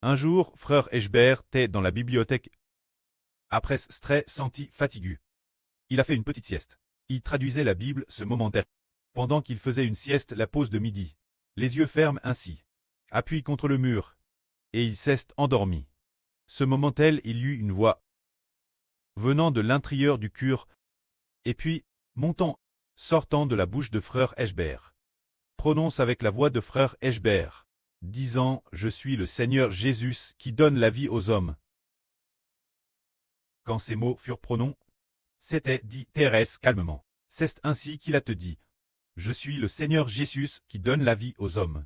Un jour, frère Eschbert était dans la bibliothèque. Après ce senti fatigué. Il a fait une petite sieste. Il traduisait la Bible ce momentaire. Pendant qu'il faisait une sieste la pause de midi. Les yeux fermes ainsi. Appuyé contre le mur. Et il s'est endormi. Ce moment-tel, il y eut une voix. Venant de l'intérieur du cure. Et puis, montant, sortant de la bouche de frère Eschbert. Prononce avec la voix de frère Eschbert. Disant, je suis le Seigneur Jésus qui donne la vie aux hommes. Quand ces mots furent prononcés, c'était dit Thérèse calmement. C'est ainsi qu'il a te dit. Je suis le Seigneur Jésus qui donne la vie aux hommes.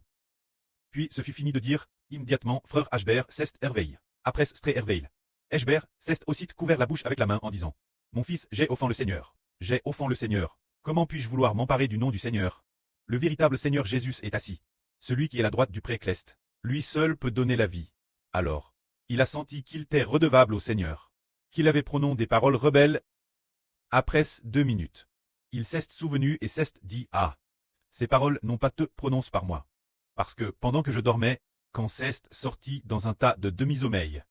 Puis ce fut fini de dire, immédiatement, frère Eschbert s'est réveillé. Après ce réveil, Eschbert s'est aussi couvert la bouche avec la main en disant, mon fils, j'ai offensé le Seigneur. J'ai offensé le Seigneur. Comment puis-je vouloir m'emparer du nom du Seigneur? Le véritable Seigneur Jésus est assis. Celui qui est à la droite du précleste. Lui seul peut donner la vie. Alors, il a senti qu'il était redevable au Seigneur. Qu'il avait prononcé des paroles rebelles. Après 2 minutes, il s'est souvenu et s'est dit, ah, ces paroles n'ont pas te prononcé par moi. Parce que, pendant que je dormais, quand s'est sorti dans un tas de demi-sommeil,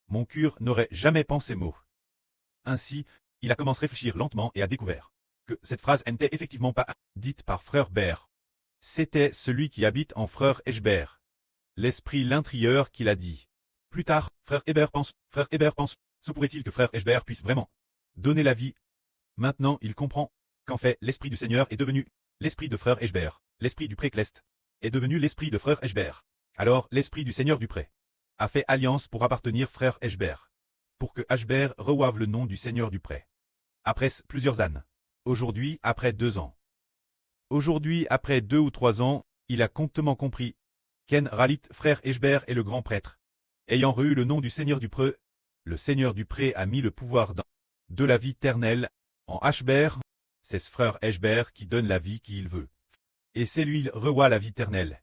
mon cœur n'aurait jamais pensé mot. Ainsi, il a commencé à réfléchir lentement et a découvert que cette phrase n'était effectivement pas dite par frère Bert. C'était celui qui habite en frère Eschbert. L'esprit l'intérieur qui l'a dit. Plus tard, frère Hébert pense, se pourrait-il que frère Eschbert puisse vraiment donner la vie? Maintenant il comprend qu'en fait l'esprit du Seigneur est devenu l'esprit de frère Eschbert, l'esprit du précleste est devenu l'esprit de frère Eschbert. Alors l'esprit du Seigneur du pré a fait alliance pour appartenir frère Eschbert, pour que Eschbert reçoive le nom du Seigneur du pré. Après plusieurs années. Aujourd'hui, après 2 ans. Aujourd'hui, après 2 ou 3 ans, il a comptement compris qu'En Ralit, frère Eschbert est le grand prêtre. Ayant reçu le nom du Seigneur du pré, le Seigneur du pré a mis le pouvoir de la vie éternelle en Eschbert. C'est ce frère Eschbert qui donne la vie qu'il veut. Et c'est lui il reçoit la vie éternelle.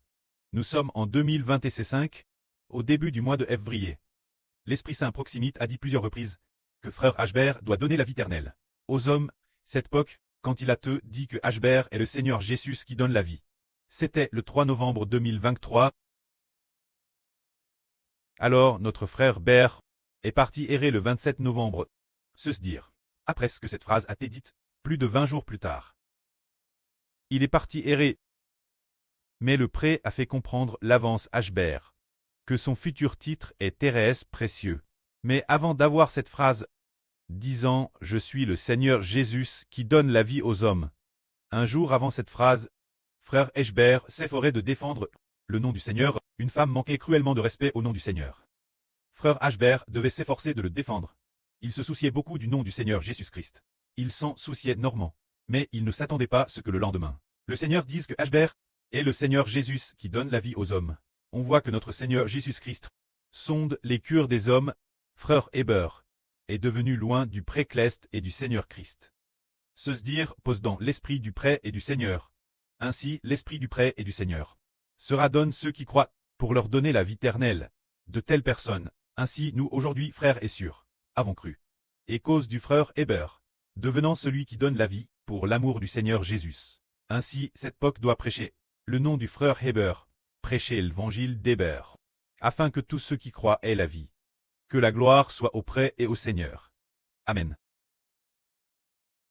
Nous sommes en 2025, au début du mois de février. L'Esprit Saint Proximite a dit plusieurs reprises que frère Eschbert doit donner la vie éternelle aux hommes. Cette époque, quand il a te dit que Eschbert est le Seigneur Jésus qui donne la vie. C'était le 3 novembre 2023. Alors notre frère Bert est parti errer le 27 novembre. Se dire. Après ce que cette phrase a été dite, plus de 20 jours plus tard. Il est parti errer. Mais le pré a fait comprendre l'avance Eschbert que son futur titre est Thérèse précieux. Mais avant d'avoir cette phrase, disant « Je suis le Seigneur Jésus qui donne la vie aux hommes », un jour avant cette phrase, frère Eschbert s'efforait de défendre le nom du Seigneur. Une femme manquait cruellement de respect au nom du Seigneur. Frère Eschbert devait s'efforcer de le défendre. Il se souciait beaucoup du nom du Seigneur Jésus-Christ. Il s'en souciait énormément. Mais il ne s'attendait pas à ce que le lendemain, le Seigneur dise que Eschbert est le Seigneur Jésus qui donne la vie aux hommes. On voit que notre Seigneur Jésus-Christ sonde les cœurs des hommes. Frère Eschbert est devenu loin du précleste et du Seigneur Christ. Se dire pose dans l'esprit du pré et du Seigneur. Ainsi, l'esprit du pré et du Seigneur sera donne ceux qui croient, pour leur donner la vie éternelle. De telles personnes, ainsi nous aujourd'hui frères et sœurs, avons cru. Et cause du frère Eschbert, devenant celui qui donne la vie, pour l'amour du Seigneur Jésus. Ainsi, cette époque doit prêcher le nom du frère Eschbert, prêcher l'évangile d'Eschbert, afin que tous ceux qui croient aient la vie. Que la gloire soit au pré et au Seigneur. Amen.